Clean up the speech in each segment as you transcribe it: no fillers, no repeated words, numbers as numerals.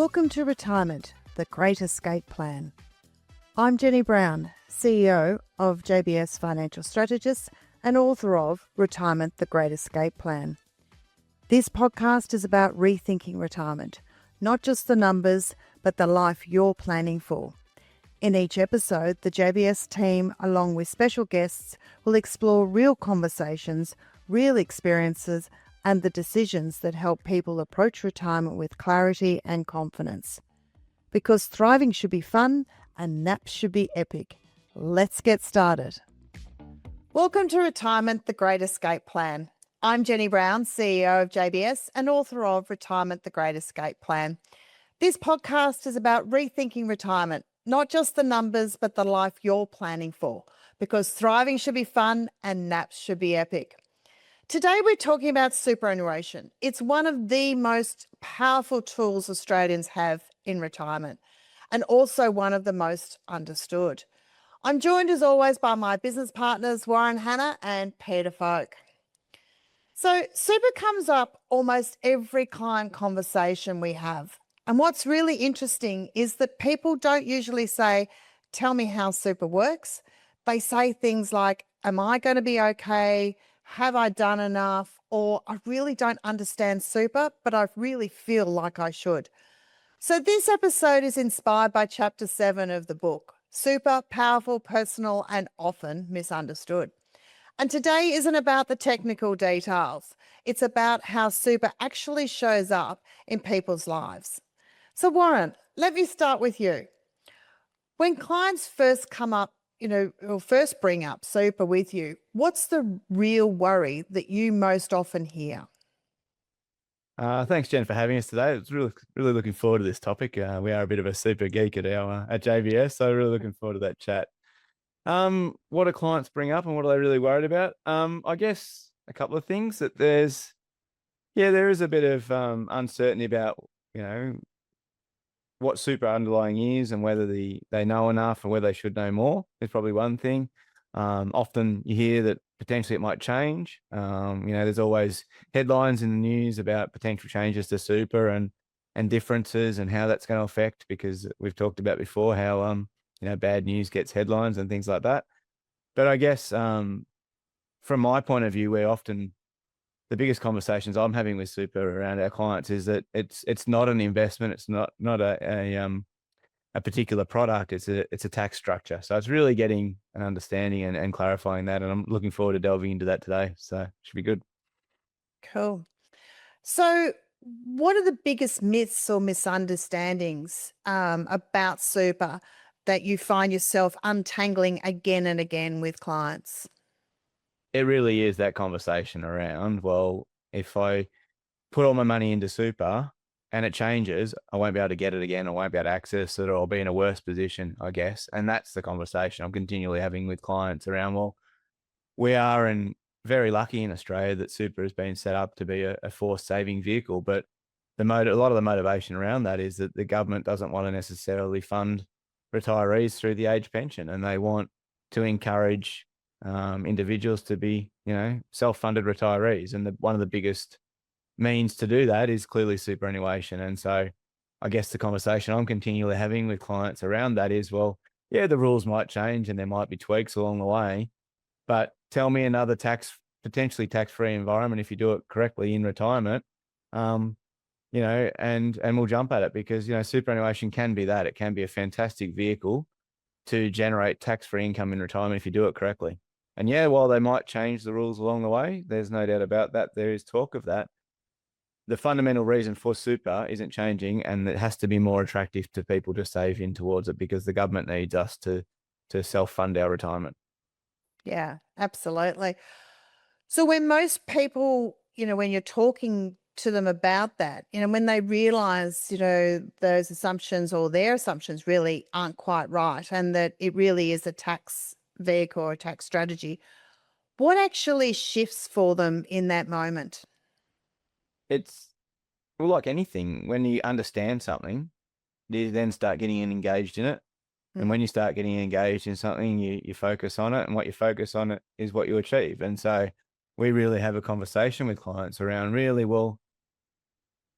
Welcome to Retirement, the Great Escape Plan. I'm Jenny Brown, CEO of JBS Financial Strategists and author of Retirement, the Great Escape Plan. This podcast is about rethinking retirement, not just the numbers, but the life you're planning for. In each episode, the JBS team, along with special guests, will explore real conversations, real experiences, and the decisions that help people approach retirement with clarity and confidence. Because thriving should be fun and naps should be epic. Let's get started. Welcome to Retirement, the Great Escape Plan. I'm Jenny Brown, CEO of JBS and author of Retirement, the Great Escape Plan. This podcast is about rethinking retirement, not just the numbers, but the life you're planning for. Because thriving should be fun and naps should be epic. Today, we're talking about superannuation. It's one of the most powerful tools Australians have in retirement and also one of the most understood. I'm joined as always by my business partners, Warren, Hanna and Peter Folk. So super comes up almost every client conversation we have. And what's really interesting is that people don't usually say, tell me how super works. They say things like, am I going to be okay? Have I done enough? Or I really don't understand super, but I really feel like I should. So this episode is inspired by chapter 7 of the book, Super, Powerful, Personal, and Often Misunderstood. And today isn't about the technical details. It's about how super actually shows up in people's lives. So Warren, let me start with you. When clients first come up, or first bring up super with you, what's the real worry that you most often hear? Thanks, Jen, for having us today. It's really looking forward to this topic. We are a bit of a super geek at JBS, so really looking forward to that chat. What do clients bring up and what are they really worried about? I guess a couple of things that there is a bit of uncertainty about, what super underlying is and whether they know enough and whether they should know more is probably one thing. Often you hear that potentially it might change. There's always headlines in the news about potential changes to super and differences and how that's going to affect, because we've talked about before how bad news gets headlines and things like that. But I guess from my point of view, the biggest conversations I'm having with super around our clients is that it's not an investment. It's not a particular product. It's a tax structure. So it's really getting an understanding and clarifying that. And I'm looking forward to delving into that today. So it should be good. Cool. So what are the biggest myths or misunderstandings about super that you find yourself untangling again and again with clients? It really is that conversation around, well, if I put all my money into super and it changes, I won't be able to get it again. I won't be able to access it, or I'll be in a worse position, I guess. And that's the conversation I'm continually having with clients around, well, we are very lucky in Australia that super has been set up to be a forced saving vehicle. But a lot of the motivation around that is that the government doesn't want to necessarily fund retirees through the age pension, and they want to encourage individuals to be, self-funded retirees. And one of the biggest means to do that is clearly superannuation. And so I guess the conversation I'm continually having with clients around that is, well, yeah, the rules might change and there might be tweaks along the way, but tell me another potentially tax-free environment if you do it correctly in retirement, and we'll jump at it, because, superannuation can be that. It can be a fantastic vehicle to generate tax-free income in retirement if you do it correctly. And yeah, while they might change the rules along the way, there's no doubt about that. There is talk of that. The fundamental reason for super isn't changing, and it has to be more attractive to people to save in towards it, because the government needs us to self-fund our retirement. Yeah, absolutely. So when most people, when you're talking to them about that, when they realize, those assumptions or their assumptions really aren't quite right, and that it really is a tax vehicle or a tax strategy, what actually shifts for them in that moment? It's, well, like anything, when you understand something, you then start getting engaged in it. And when you start getting engaged in something, you focus on it, and what you focus on it is what you achieve. And so we really have a conversation with clients around, really, well,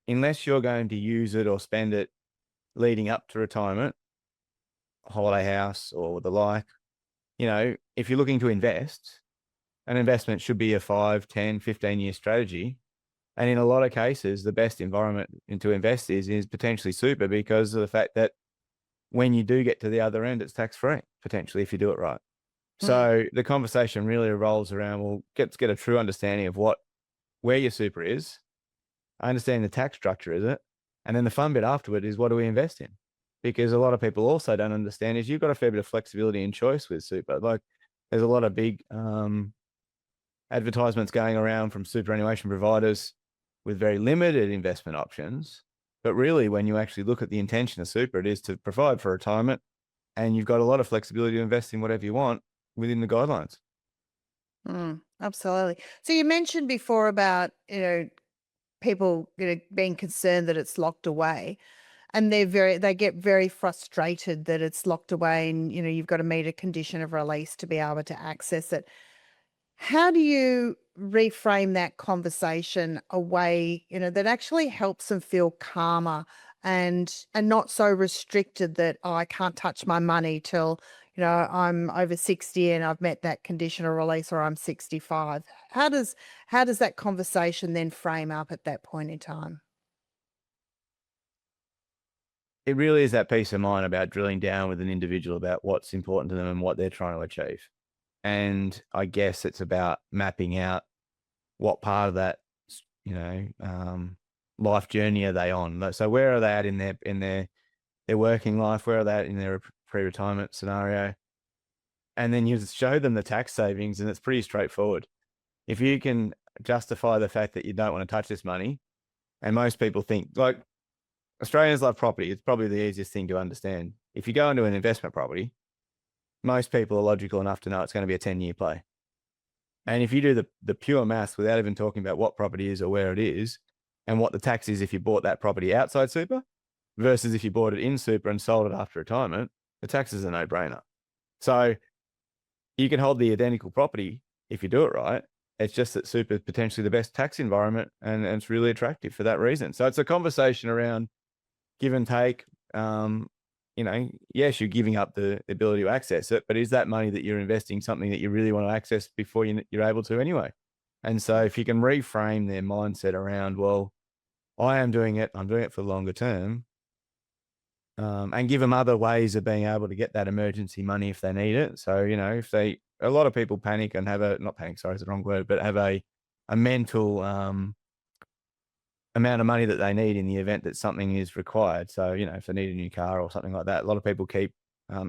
unless you're going to use it or spend it leading up to retirement, holiday house or the like, if you're looking to invest, an investment should be a 5, 10, 15-year strategy. And in a lot of cases, the best environment to invest is potentially super, because of the fact that when you do get to the other end, it's tax-free, potentially, if you do it right. So the conversation really revolves around, well, let's get a true understanding of where your super is, understanding the tax structure is it, and then the fun bit afterward is, what do we invest in? Because a lot of people also don't understand is you've got a fair bit of flexibility and choice with super. Like, there's a lot of big advertisements going around from superannuation providers with very limited investment options. But really, when you actually look at the intention of super, it is to provide for retirement, and you've got a lot of flexibility to invest in whatever you want within the guidelines. Absolutely. So you mentioned before about, people, being concerned that it's locked away, and they get very frustrated that it's locked away, and, you've got to meet a condition of release to be able to access it. How do you reframe that conversation away, that actually helps them feel calmer and not so restricted that, oh, I can't touch my money till, I'm over 60 and I've met that conditional release, or I'm 65. How does that conversation then frame up at that point in time? It really is that peace of mind about drilling down with an individual about what's important to them and what they're trying to achieve. And I guess it's about mapping out what part of that, life journey are they on. So where are they at in their working life? Where are they at in their pre-retirement scenario? And then you just show them the tax savings, and it's pretty straightforward. If you can justify the fact that you don't want to touch this money, and most people think, like, Australians love property. It's probably the easiest thing to understand. If you go into an investment property, most people are logical enough to know it's going to be a 10-year play. And if you do the pure maths without even talking about what property is or where it is and what the tax is if you bought that property outside super versus if you bought it in super and sold it after retirement, the tax is a no-brainer. So you can hold the identical property if you do it right. It's just that super is potentially the best tax environment, and it's really attractive for that reason. So it's a conversation around give and take. Yes, you're giving up the ability to access it, but is that money that you're investing something that you really want to access before you're able to anyway? And so if you can reframe their mindset around, well, I'm doing it for the longer term, and give them other ways of being able to get that emergency money if they need it. So, a lot of people panic and not panic, sorry, it's the wrong word, but have a mental, amount of money that they need in the event that something is required. So, if they need a new car or something like that, a lot of people keep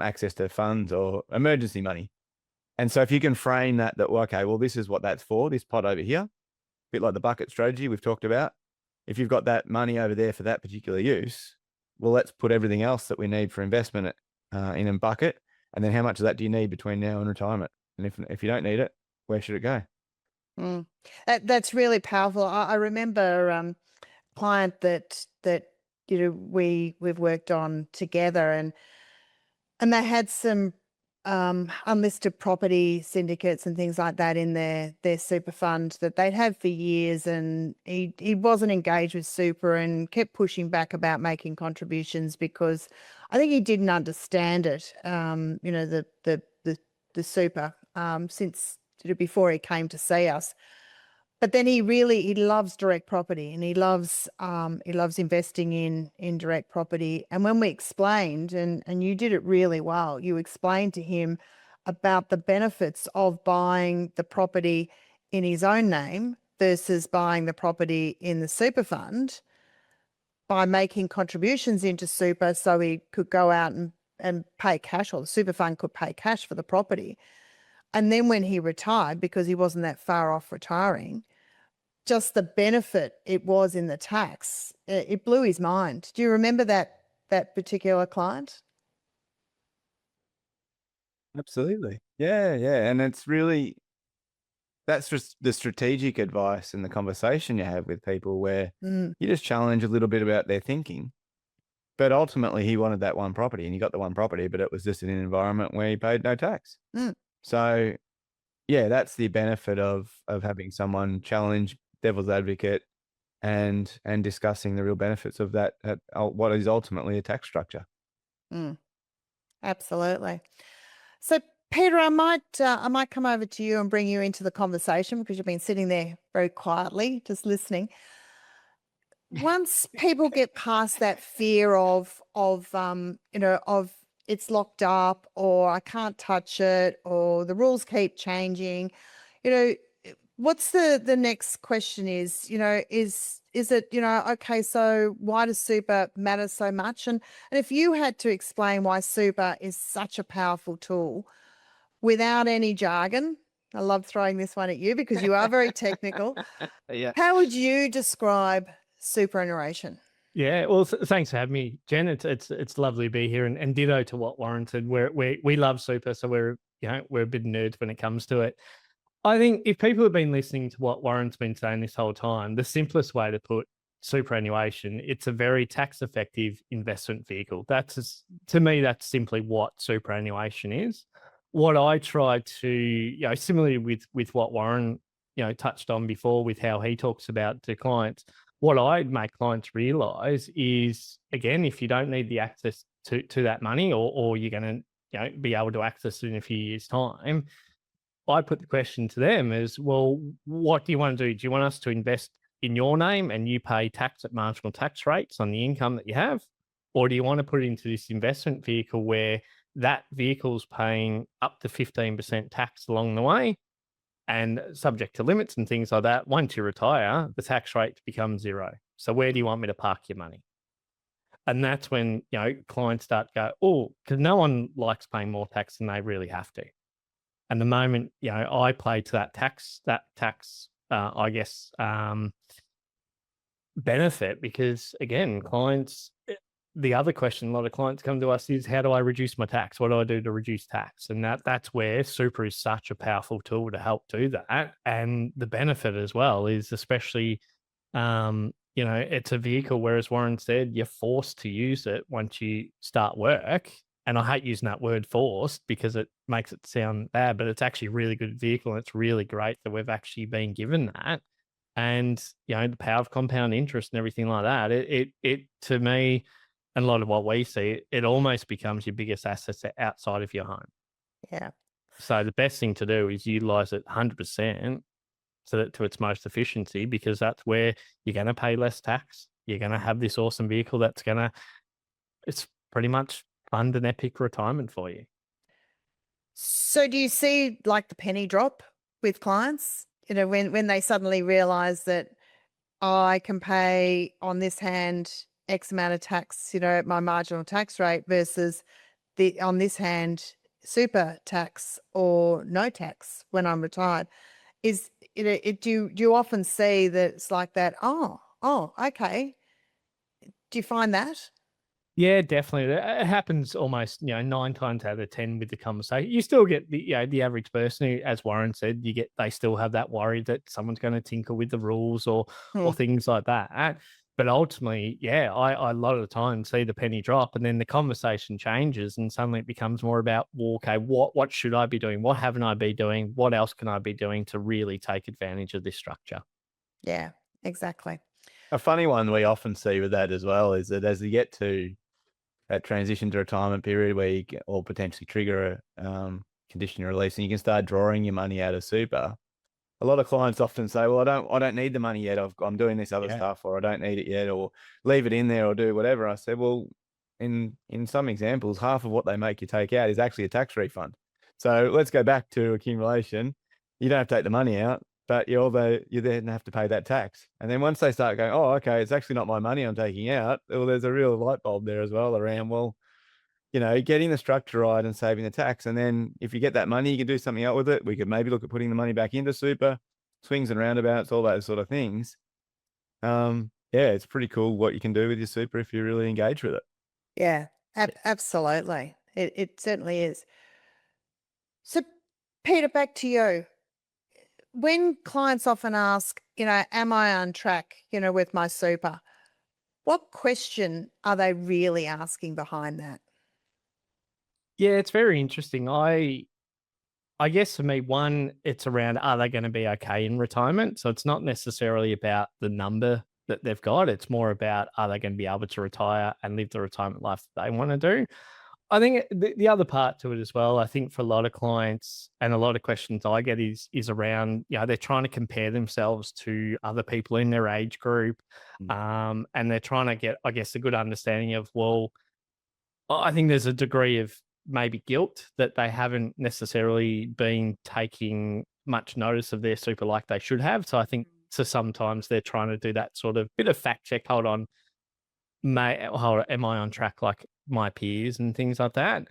access to funds or emergency money. And so if you can frame that, okay, well, this is what that's for, this pot over here, a bit like the bucket strategy we've talked about. If you've got that money over there for that particular use, well, let's put everything else that we need for investment in a bucket. And then how much of that do you need between now and retirement? And if you don't need it, where should it go? That's really powerful. I remember client that we've worked on together, and they had some unlisted property syndicates and things like that in their super fund that they'd had for years, and he wasn't engaged with super and kept pushing back about making contributions because I think he didn't understand it. The super since before he came to see us. But then he loves direct property, and he loves investing in direct property. And when we explained, and you did it really well, you explained to him about the benefits of buying the property in his own name versus buying the property in the super fund by making contributions into super, so he could go out and pay cash, or the super fund could pay cash for the property. And then when he retired, because he wasn't that far off retiring, just the benefit it was in the tax, it blew his mind. Do you remember that particular client? Absolutely. Yeah. And it's really, that's just the strategic advice and the conversation you have with people where you just challenge a little bit about their thinking. But ultimately, he wanted that one property, and he got the one property, but it was just in an environment where he paid no tax. So, yeah, that's the benefit of having someone challenge, devil's advocate, and discussing the real benefits of that, what is ultimately a tax structure. Mm, absolutely. So, Peter, I might come over to you and bring you into the conversation because you've been sitting there very quietly, just listening. Once people get past that fear of it's locked up, or I can't touch it, or the rules keep changing, what's the next question is, is it, okay, so why does super matter so much? And if you had to explain why super is such a powerful tool without any jargon, I love throwing this one at you because you are very technical. Yeah. How would you describe superannuation? Yeah, well, thanks for having me, Jen. It's lovely to be here, and ditto to what Warren said. We love super, so we're a bit nerds when it comes to it. I think if people have been listening to what Warren's been saying this whole time, the simplest way to put superannuation, it's a very tax effective investment vehicle. To me, that's simply what superannuation is. What I try to, similarly with what Warren, touched on before with how he talks about to clients, what I make clients realize is, again, if you don't need the access to that money, or you're going to, be able to access it in a few years' time, I put the question to them as, well, what do you want to do? Do you want us to invest in your name and you pay tax at marginal tax rates on the income that you have? Or do you want to put it into this investment vehicle where that vehicle's paying up to 15% tax along the way, and subject to limits and things like that? Once you retire, the tax rate becomes zero. So where do you want me to park your money? And that's when, clients start to go, oh, because no one likes paying more tax than they really have to. And the moment, I play to that tax, benefit, because again, clients, the other question a lot of clients come to us is, how do I reduce my tax? What do I do to reduce tax? And that's where super is such a powerful tool to help do that. And the benefit as well is, especially, it's a vehicle where, as Warren said, you're forced to use it once you start work. And I hate using that word forced because it makes it sound bad, but it's actually a really good vehicle. And it's really great that we've actually been given that. And, the power of compound interest and everything like that, it to me, and a lot of what we see, it almost becomes your biggest asset outside of your home. Yeah. So the best thing to do is utilize it 100% to its most efficiency, because that's where you're going to pay less tax. You're going to have this awesome vehicle it's pretty much fund an epic retirement for you. So do you see like the penny drop with clients, when they suddenly realize that, I can pay on this hand X amount of tax, my marginal tax rate, versus on this hand super tax or no tax when I'm retired? Is do you often see that it's like that? Oh, okay. Do you find that? Yeah, definitely. It happens almost, 9 times out of 10 with the conversation. You still get the average person who, as Warren said, they still have that worry that someone's going to tinker with the rules or things like that. But ultimately, I a lot of the time see the penny drop, and then the conversation changes, and suddenly it becomes more about, well, okay, what should I be doing? What haven't I been doing? What else can I be doing to really take advantage of this structure? Yeah, exactly. A funny one we often see with that as well is that as you get to that transition to retirement period where you or potentially trigger a conditional release and you can start drawing your money out of super, a lot of clients often say, well, I don't need the money yet. I'm doing this other stuff, or I don't need it yet, or leave it in there, or do whatever. I said, well, in some examples, half of what they make you take out is actually a tax refund. So let's go back to accumulation. You don't have to take the money out, but you then have to pay that tax. And then once they start going, oh, okay, it's actually not my money I'm taking out, well, there's a real light bulb there as well around, well, getting the structure right and saving the tax. And then if you get that money, you can do something else with it. We could maybe look at putting the money back into super, swings and roundabouts, all those sort of things. It's pretty cool what you can do with your super if you really engage with it. Yeah, absolutely. It certainly is. So, Peter, back to you. When clients often ask, am I on track, with my super? What question are they really asking behind that? Yeah, it's very interesting. I guess for me, one, it's around, are they going to be okay in retirement? So it's not necessarily about the number that they've got. It's more about, are they going to be able to retire and live the retirement life that they want to do? I think the other part to it as well, I think for a lot of clients and a lot of questions I get is around, they're trying to compare themselves to other people in their age group. And they're trying to get, I guess, a good understanding of, well, I think there's a degree of maybe guilt that they haven't necessarily been taking much notice of their super like they should have. So I think sometimes they're trying to do that sort of bit of fact check. Hold on, am I on track like my peers and things like that?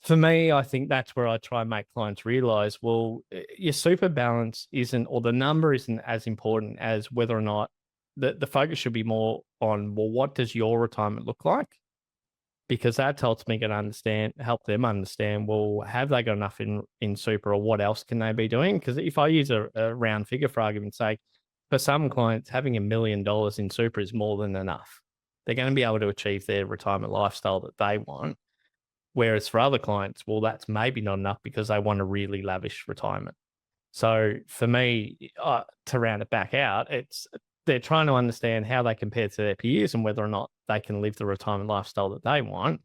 For me, I think that's where I try and make clients realize, well, your super balance isn't, or the number isn't as important as whether or not the focus should be more on, well, what does your retirement look like? Because that's ultimately going to help them understand, well, have they got enough in super, or what else can they be doing? Because if I use a round figure for argument's sake, for some clients, having $1 million in super is more than enough. They're going to be able to achieve their retirement lifestyle that they want. Whereas for other clients, well, that's maybe not enough because they want a really lavish retirement. So for me, to round it back out, they're trying to understand how they compare to their peers and whether or not they can live the retirement lifestyle that they want.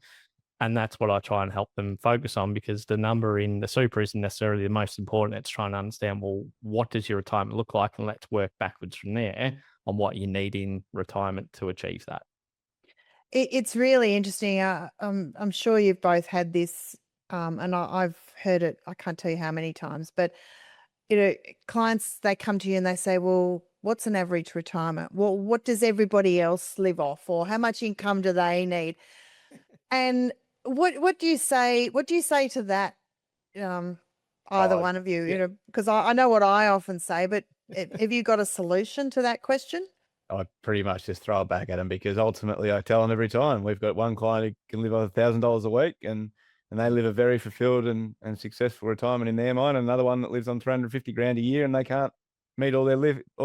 And that's what I try and help them focus on, because the number in the super isn't necessarily the most important. It's trying to understand, well, what does your retirement look like? And let's work backwards from there on what you need in retirement to achieve that. It's really interesting. I'm sure you've both had this, and I've heard it, I can't tell you how many times, but clients, they come to you and they say, well, what's an average retirement? Well, what does everybody else live off? Or how much income do they need? And what do you say? What do you say to that? Either one of you, because I know what I often say, but have you got a solution to that question? I pretty much just throw it back at them, because ultimately I tell them every time, we've got one client who can live on $1,000 a week and they live a very fulfilled and successful retirement in their mind. And another one that lives on 350 grand a year and they can't meet all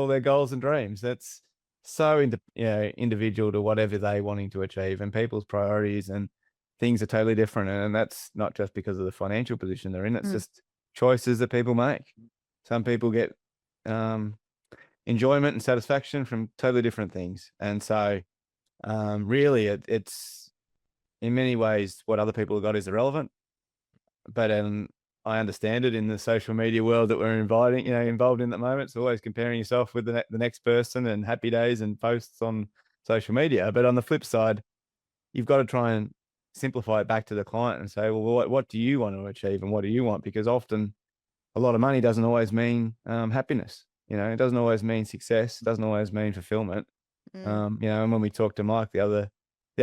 their goals and dreams. That's so individual to whatever they wanting to achieve, and people's priorities and things are totally different. And that's not just because of the financial position they're in. It's just choices that people make. Some people get, enjoyment and satisfaction from totally different things. And so really it's in many ways what other people have got is irrelevant. But I understand it in the social media world that we're involved in at the moment. It's always comparing yourself with the next person and happy days and posts on social media. But on the flip side, you've got to try and simplify it back to the client and say, well, what do you want to achieve and what do you want? Because often a lot of money doesn't always mean happiness. It doesn't always mean success. It doesn't always mean fulfillment. And when we talked to Mike, the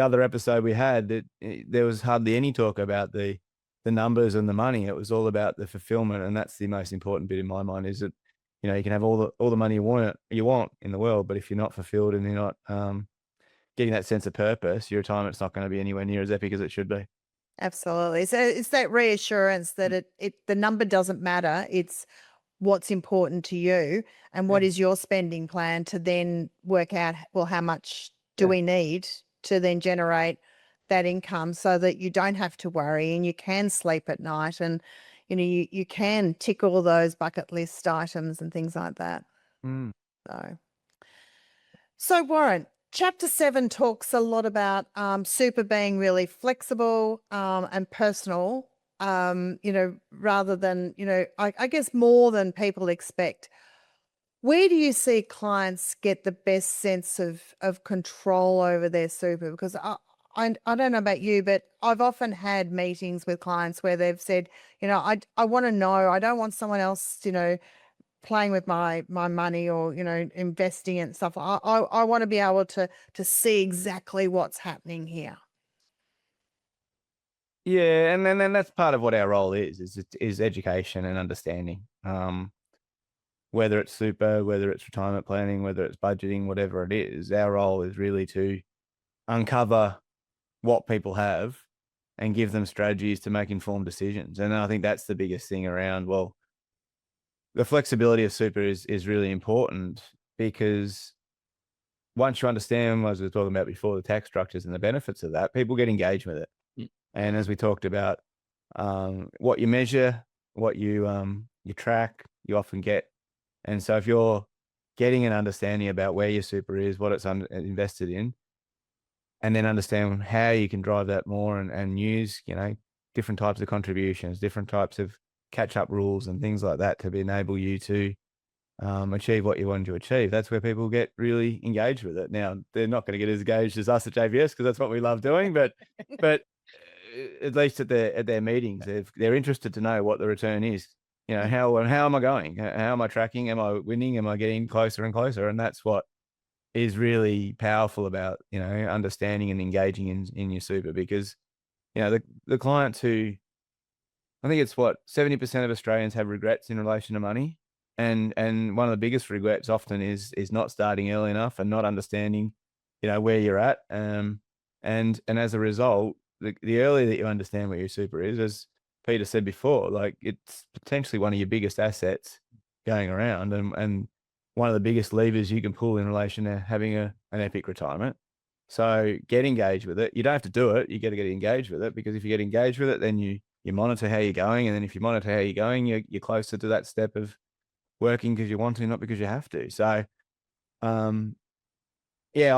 other episode we had, there was hardly any talk about the numbers and the money. It was all about the fulfillment, and that's the most important bit in my mind. Is that you can have all the money you want in the world, but if you're not fulfilled and you're not getting that sense of purpose, your retirement's not going to be anywhere near as epic as it should be. Absolutely. So it's that reassurance that the number doesn't matter. It's what's important to you and what is your spending plan to then work out, well, how much do we need to then generate that income so that you don't have to worry and you can sleep at night and, you can tick all those bucket list items and things like that. So Warren, Chapter 7 talks a lot about super being really flexible and personal, rather than, I guess more than people expect. Where do you see clients get the best sense of control over their super? Because I don't know about you, but I've often had meetings with clients where they've said, I want to know, I don't want someone else, playing with my money or investing in stuff. I want to be able to see exactly what's happening here. Yeah, and then that's part of what our role is education and understanding. Whether it's super, whether it's retirement planning, whether it's budgeting, whatever it is, our role is really to uncover what people have and give them strategies to make informed decisions. And I think that's the biggest thing around, well, the flexibility of super is really important, because once you understand, as we were talking about before, the tax structures and the benefits of that, people get engaged with it. And as we talked about, what you measure, what you track, you often get. And so if you're getting an understanding about where your super is, what it's invested in, and then understand how you can drive that more and use, different types of contributions, different types of catch-up rules and things like that to enable you to achieve what you want to achieve. That's where people get really engaged with it. Now, they're not going to get as engaged as us at JBS because that's what we love doing, but at least at their meetings, they're interested to know what the return is. How am I going? How am I tracking? Am I winning? Am I getting closer and closer? And that's what is really powerful about, understanding and engaging in your super, because, the clients who, I think it's 70% of Australians have regrets in relation to money. And one of the biggest regrets often is not starting early enough and not understanding, where you're at. And as a result, the earlier that you understand what your super is, as Peter said before, like, it's potentially one of your biggest assets going around, and one of the biggest levers you can pull in relation to having an epic retirement. So get engaged with it. You don't have to do it. You got to get engaged with it, because if you get engaged with it, then you monitor how you're going. And then if you monitor how you're going, you're closer to that step of working because you want to, not because you have to. So, I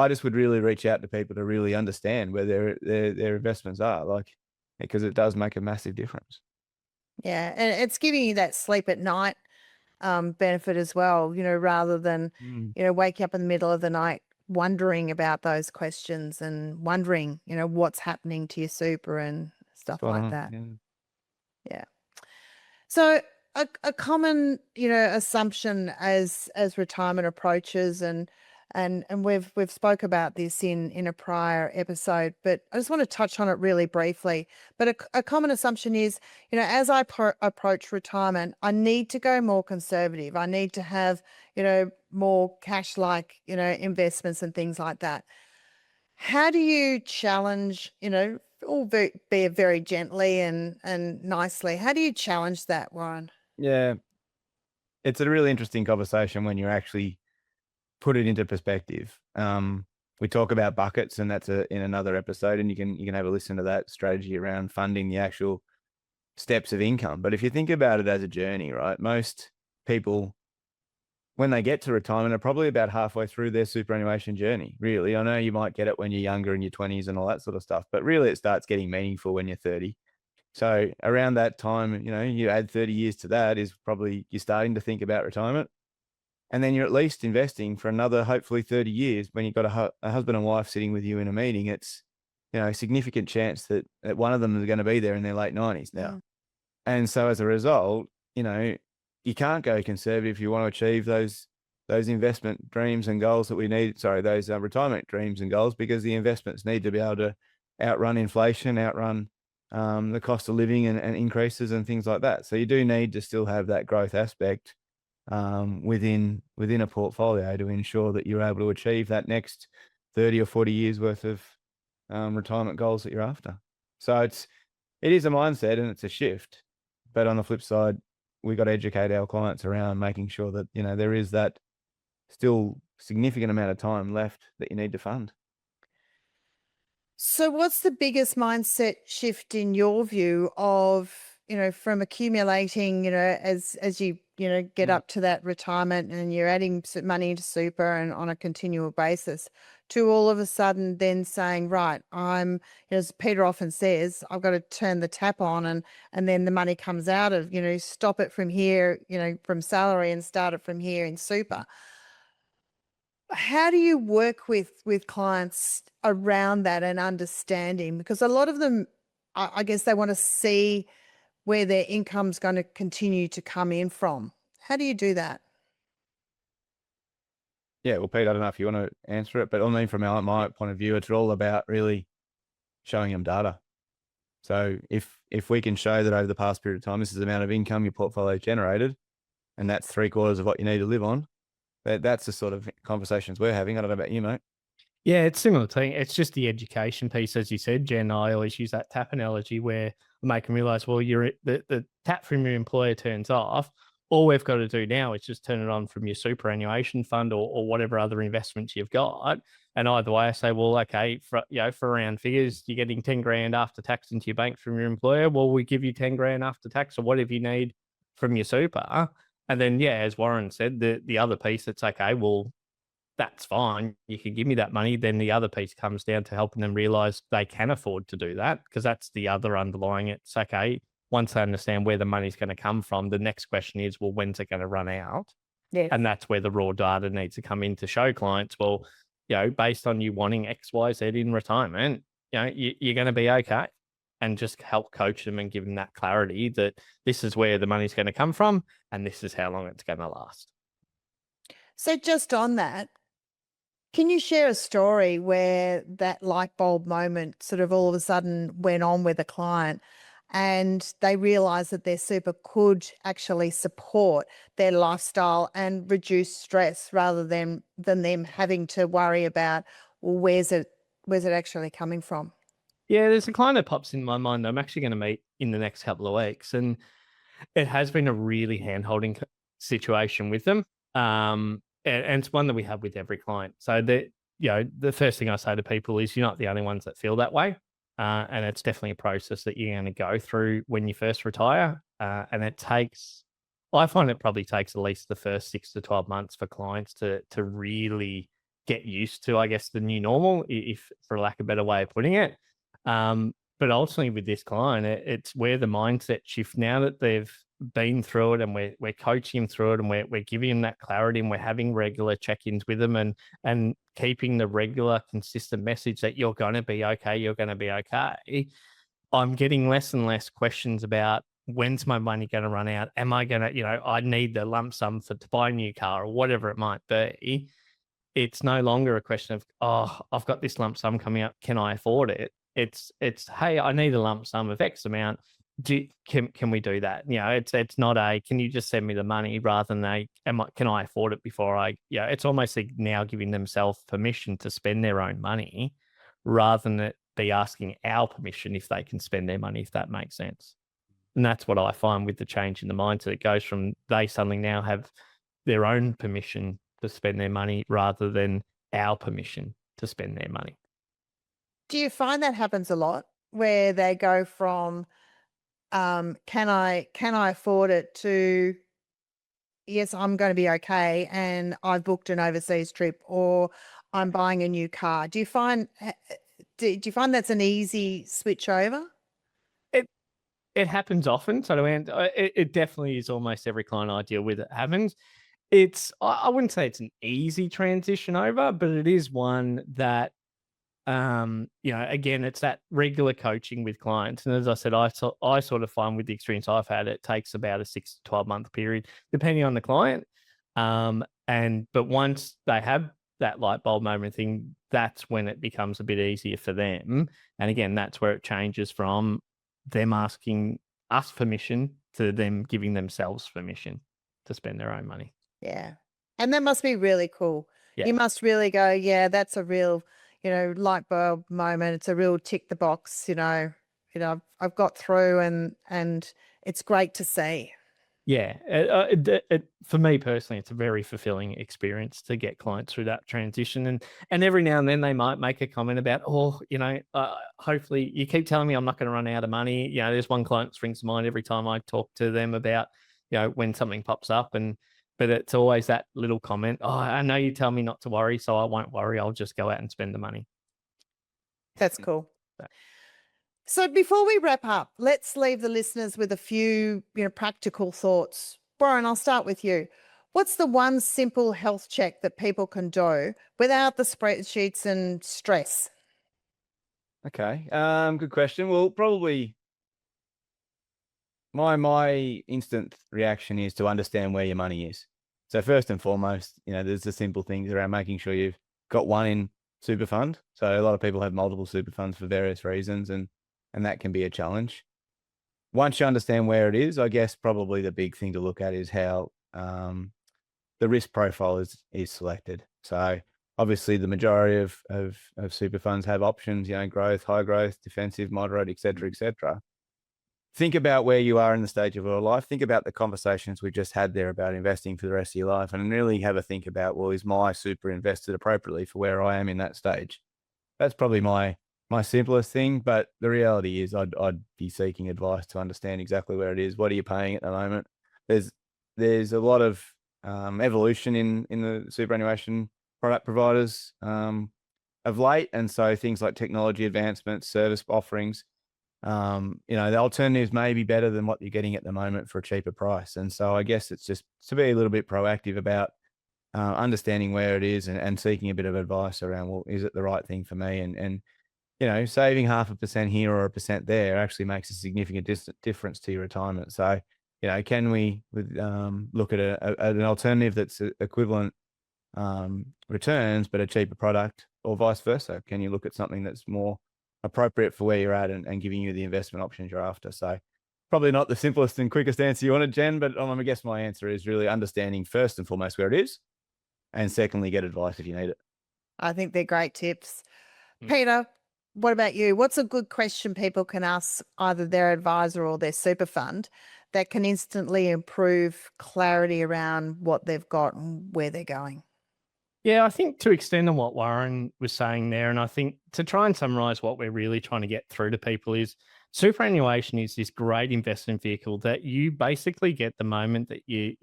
just would really reach out to people to really understand where their investments are, because it does make a massive difference. Yeah, and it's giving you that sleep at night benefit as well, rather than, waking up in the middle of the night wondering about those questions and wondering, what's happening to your super and stuff like that. Yeah. So a common, assumption as retirement approaches, and we've spoke about this in a prior episode, but I just want to touch on it really briefly. But a common assumption is, as I approach retirement, I need to go more conservative. I need to have, more cash-like, investments and things like that. How do you challenge, be very gently and nicely, how do you challenge that, Warren? Yeah. It's a really interesting conversation when you actually put it into perspective. We talk about buckets, and that's in another episode, and you can have a listen to that strategy around funding the actual steps of income. But if you think about it as a journey, right, most people, when they get to retirement, are probably about halfway through their superannuation journey. Really, I know you might get it when you're younger, in your 20s and all that sort of stuff, but really it starts getting meaningful when you're 30. So around that time, you add 30 years to that, is probably you're starting to think about retirement. And then you're at least investing for another, hopefully 30 years. When you've got a husband and wife sitting with you in a meeting, it's, a significant chance that one of them is going to be there in their late 90s now. Mm. And so as a result, you can't go conservative if you want to achieve those investment dreams and goals that we need. Sorry, those retirement dreams and goals, because the investments need to be able to outrun inflation, outrun the cost of living and increases and things like that. So you do need to still have that growth aspect within a portfolio to ensure that you're able to achieve that next 30 or 40 years worth of retirement goals that you're after. So it is a mindset and it's a shift. But on the flip side, we got to educate our clients around making sure that, there is that still significant amount of time left that you need to fund. So what's the biggest mindset shift in your view of, from accumulating, as you, get up to that retirement and you're adding money into super and on a continual basis, to all of a sudden then saying, right, I'm, as Peter often says, I've got to turn the tap on and then the money comes out of, stop it from here, from salary and start it from here in super. How do you work with clients around that and understanding? Because a lot of them, I guess they want to see where their income's going to continue to come in from. How do you do that? Yeah, well, Pete, I don't know if you want to answer it, but I mean, from my point of view, it's all about really showing them data. So if we can show that over the past period of time, this is the amount of income your portfolio generated, and that's 3/4 of what you need to live on, that's the sort of conversations we're having. I don't know about you, mate. Yeah, it's similar to it's just the education piece, as you said, Jen. I always use that tap analogy where we make them realize, well, the tap from your employer turns off. All we've got to do now is just turn it on from your superannuation fund or whatever other investments you've got. And either way, I say, well, okay, for round figures, you're getting 10 grand after tax into your bank from your employer. Well, we give you 10 grand after tax or whatever you need from your super. And then, yeah, as Warren said, the other piece, it's okay, well, that's fine. You can give me that money. Then the other piece comes down to helping them realize they can afford to do that, because that's the other underlying it. It's okay. Once they understand where the money's going to come from, the next question is, well, when's it going to run out? Yes. And that's where the raw data needs to come in to show clients, well, based on you wanting X, Y, Z in retirement, you're going to be okay. And just help coach them and give them that clarity that this is where the money's going to come from and this is how long it's going to last. So just on that, can you share a story where that light bulb moment sort of all of a sudden went on with a client and they realized that their super could actually support their lifestyle and reduce stress rather than them having to worry about, well, where's it actually coming from? Yeah, there's a client that pops in my mind that I'm actually going to meet in the next couple of weeks. And it has been a really hand-holding situation with them. And it's one that we have with every client. So the first thing I say to people is you're not the only ones that feel that way. And it's definitely a process that you're going to go through when you first retire. And I find it probably takes at least the first 6 to 12 months for clients to really get used to, I guess, the new normal, if for lack of a better way of putting it. But ultimately with this client, it's where the mindset shift now that they've been through it, and we're coaching them through it, and we're giving them that clarity, and we're having regular check-ins with them, and keeping the regular consistent message that you're going to be okay, you're going to be okay. I'm getting less and less questions about when's my money going to run out? Am I going to, I need the lump sum to buy a new car or whatever it might be. It's no longer a question of, oh, I've got this lump sum coming up, can I afford it? It's hey, I need a lump sum of X amount. Can we do that? It's not a, can you just send me the money, rather than can I afford it before it's almost like now giving themselves permission to spend their own money, rather than it be asking our permission if they can spend their money, if that makes sense. And that's what I find with the change in the mindset. It goes from they suddenly now have their own permission to spend their money rather than our permission to spend their money. Do you find that happens a lot, where they can I afford it, to, yes, I'm going to be okay, and I've booked an overseas trip, or I'm buying a new car? Do you find that's an easy switch over? It happens often. So it definitely is almost every client I deal with, it happens. I wouldn't say it's an easy transition over, but it is one that, again, it's that regular coaching with clients. And as I said, I sort of find with the experience I've had, it takes about a 6 to 12 month period, depending on the client. But once they have that light bulb moment thing, that's when it becomes a bit easier for them. And again, that's where it changes from them asking us permission to them giving themselves permission to spend their own money. Yeah. And that must be really cool. Yeah. You must really go, yeah, that's a real, light bulb moment. It's a real tick the box, I've got through, and it's great to see. Yeah. For me personally, it's a very fulfilling experience to get clients through that transition. And every now and then they might make a comment about, hopefully you keep telling me I'm not going to run out of money. There's one client that springs to mind every time I talk to them about, when something pops up, but it's always that little comment. Oh, I know you tell me not to worry, so I won't worry. I'll just go out and spend the money. That's cool. So before we wrap up, let's leave the listeners with a few, practical thoughts. Warren, I'll start with you. What's the one simple health check that people can do without the spreadsheets and stress? Okay. Good question. Well, probably my instant reaction is to understand where your money is. So first and foremost, there's the simple things around making sure you've got one in super fund. So a lot of people have multiple super funds for various reasons, and that can be a challenge. Once you understand where it is, I guess probably the big thing to look at is how the risk profile is selected. So obviously the majority of super funds have options, growth, high growth, defensive, moderate, et cetera. Think about where you are in the stage of your life. Think about the conversations we just had there about investing for the rest of your life, and really have a think about, well, is my super invested appropriately for where I am in that stage? That's probably my simplest thing, but the reality is I'd be seeking advice to understand exactly where it is. What are you paying at the moment? There's there's a lot of evolution in the superannuation product providers of late, and so things like technology advancements, service offerings, the alternatives may be better than what you're getting at the moment for a cheaper price. And so I guess it's just to be a little bit proactive about understanding where it is and seeking a bit of advice around, well, is it the right thing for me? And saving 0.5% here or 1% there actually makes a significant difference to your retirement. So, can we look at an alternative that's equivalent returns but a cheaper product, or vice versa? Can you look at something that's more appropriate for where you're at and giving you the investment options you're after? So probably not the simplest and quickest answer you wanted, Jen, but I guess my answer is really understanding first and foremost where it is, and secondly, get advice if you need it. I think they're great tips. Peter, what about you? What's a good question people can ask either their advisor or their super fund that can instantly improve clarity around what they've got and where they're going? Yeah, I think to extend on what Warren was saying there, and I think to try and summarize what we're really trying to get through to people is superannuation is this great investment vehicle that you basically get the moment that you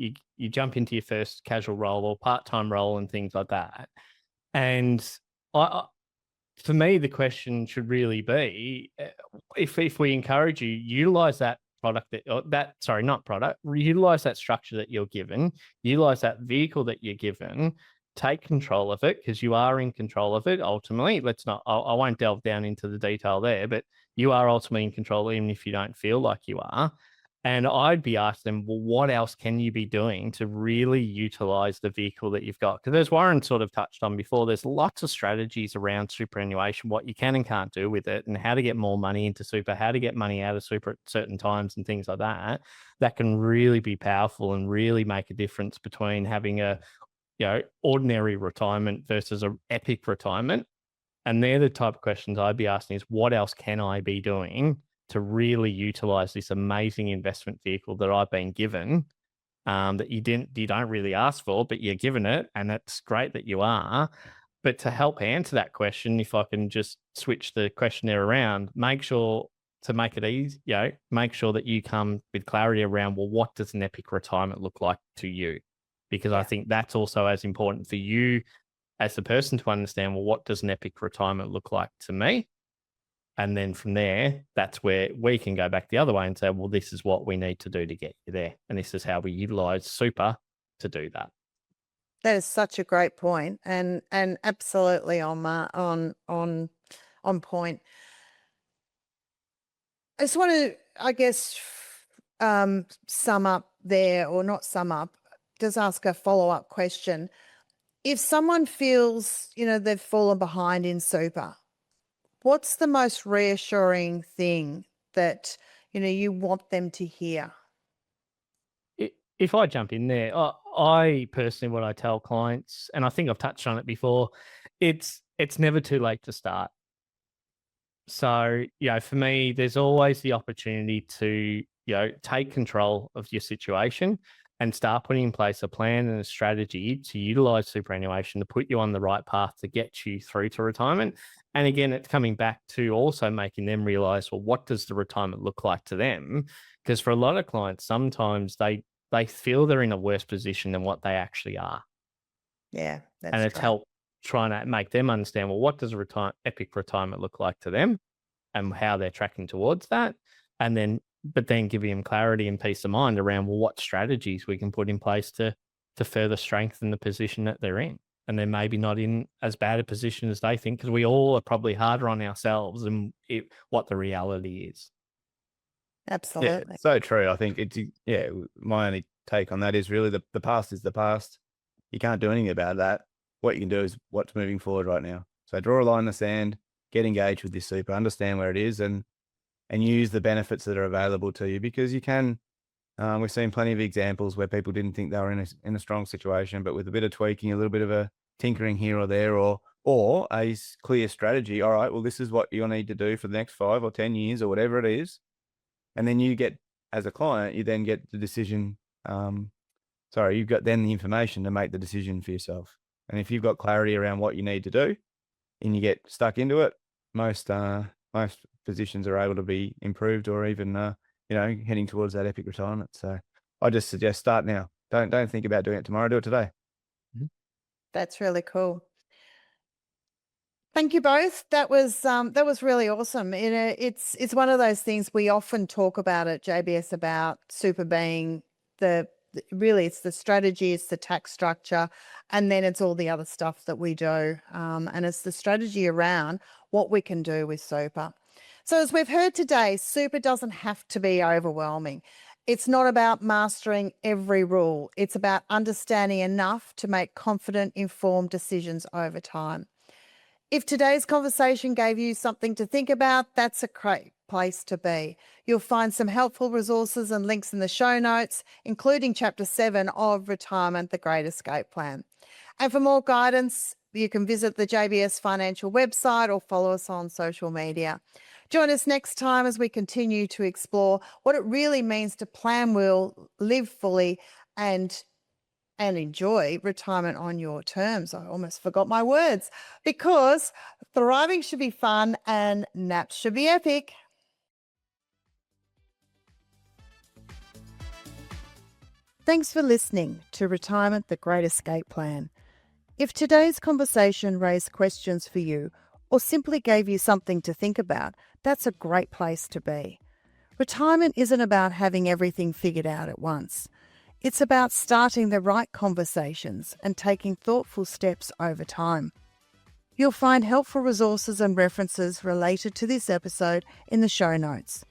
jump into your first casual role or part-time role and things like that. And for me, the question should really be, if we encourage you, utilize that product utilize that structure that you're given, utilize that vehicle that you're given, take control of it, because you are in control of it ultimately. I won't delve down into the detail there, but you are ultimately in control even if you don't feel like you are. And I'd be asking them, well, what else can you be doing to really utilize the vehicle that you've got? Because as Warren sort of touched on before, there's lots of strategies around superannuation, what you can and can't do with it, and how to get more money into super, how to get money out of super at certain times and things like that, that can really be powerful and really make a difference between having a ordinary retirement versus an epic retirement. And they're the type of questions I'd be asking is, what else can I be doing to really utilize this amazing investment vehicle that I've been given, that you don't really ask for, but you're given it. And it's great that you are. But to help answer that question, if I can just switch the questionnaire around, make sure to make it easy, make sure that you come with clarity around, well, what does an epic retirement look like to you? Because I think that's also as important for you as the person to understand, well, what does an epic retirement look like to me? And then from there, that's where we can go back the other way and say, well, this is what we need to do to get you there. And this is how we utilize super to do that. That is such a great point, and absolutely on point. I just want to, I guess, sum up there, or not sum up, just ask a follow-up question. If someone feels, they've fallen behind in super, what's the most reassuring thing that, you want them to hear? If I jump in there, I personally, what I tell clients, and I think I've touched on it before, it's never too late to start. So, for me, there's always the opportunity to, take control of your situation and start putting in place a plan and a strategy to utilize superannuation to put you on the right path to get you through to retirement. And again, it's coming back to also making them realize, well, what does the retirement look like to them? Because for a lot of clients, sometimes they feel they're in a worse position than what they actually are. Yeah, that's and it's great. helped trying to make them understand, well, what does a epic retirement look like to them and how they're tracking towards that. But then giving them clarity and peace of mind around, well, what strategies we can put in place to further strengthen the position that they're in. And they're maybe not in as bad a position as they think, because we all are probably harder on ourselves than what the reality is. Absolutely. Yeah, so true. I think my only take on that is really the past is the past. You can't do anything about that. What you can do is what's moving forward right now. So draw a line in the sand, get engaged with this super, understand where it is, and use the benefits that are available to you, because you can. We've seen plenty of examples where people didn't think they were in a strong situation, but with a bit of tweaking, a little bit of a tinkering here or there, or a clear strategy. All right, well, this is what you'll need to do for the next 5 or 10 years or whatever it is. And then you get, as a client, you then get the decision. You've got then the information to make the decision for yourself. And if you've got clarity around what you need to do and you get stuck into it, most positions are able to be improved, or even, heading towards that epic retirement. So I just suggest start now. Don't think about doing it tomorrow. Do it today. That's really cool. Thank you both. That was really awesome. It's one of those things we often talk about at JBS about super being really it's the strategy, it's the tax structure, and then it's all the other stuff that we do. And it's the strategy around what we can do with super. So as we've heard today, super doesn't have to be overwhelming. It's not about mastering every rule. It's about understanding enough to make confident, informed decisions over time. If today's conversation gave you something to think about, that's a great place to be. You'll find some helpful resources and links in the show notes, including Chapter 7 of Retirement, the Great Escape Plan. And for more guidance, you can visit the JBS Financial website or follow us on social media. Join us next time as we continue to explore what it really means to plan well, live fully, and enjoy retirement on your terms. I almost forgot my words, because thriving should be fun and naps should be epic. Thanks for listening to Retirement, the Great Escape Plan. If today's conversation raised questions for you or simply gave you something to think about, that's a great place to be. Retirement isn't about having everything figured out at once. It's about starting the right conversations and taking thoughtful steps over time. You'll find helpful resources and references related to this episode in the show notes.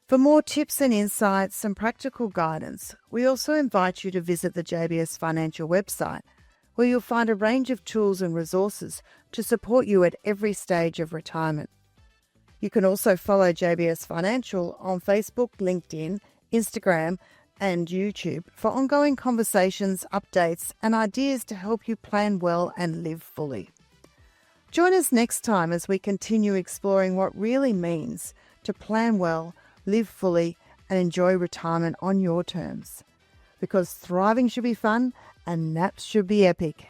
For more tips and insights and practical guidance, we also invite you to visit the JBS Financial website, where you'll find a range of tools and resources to support you at every stage of retirement. You can also follow JBS Financial on Facebook, LinkedIn, Instagram, and YouTube for ongoing conversations, updates, and ideas to help you plan well and live fully. Join us next time as we continue exploring what really means to plan well, live fully, and enjoy retirement on your terms. Because thriving should be fun and naps should be epic.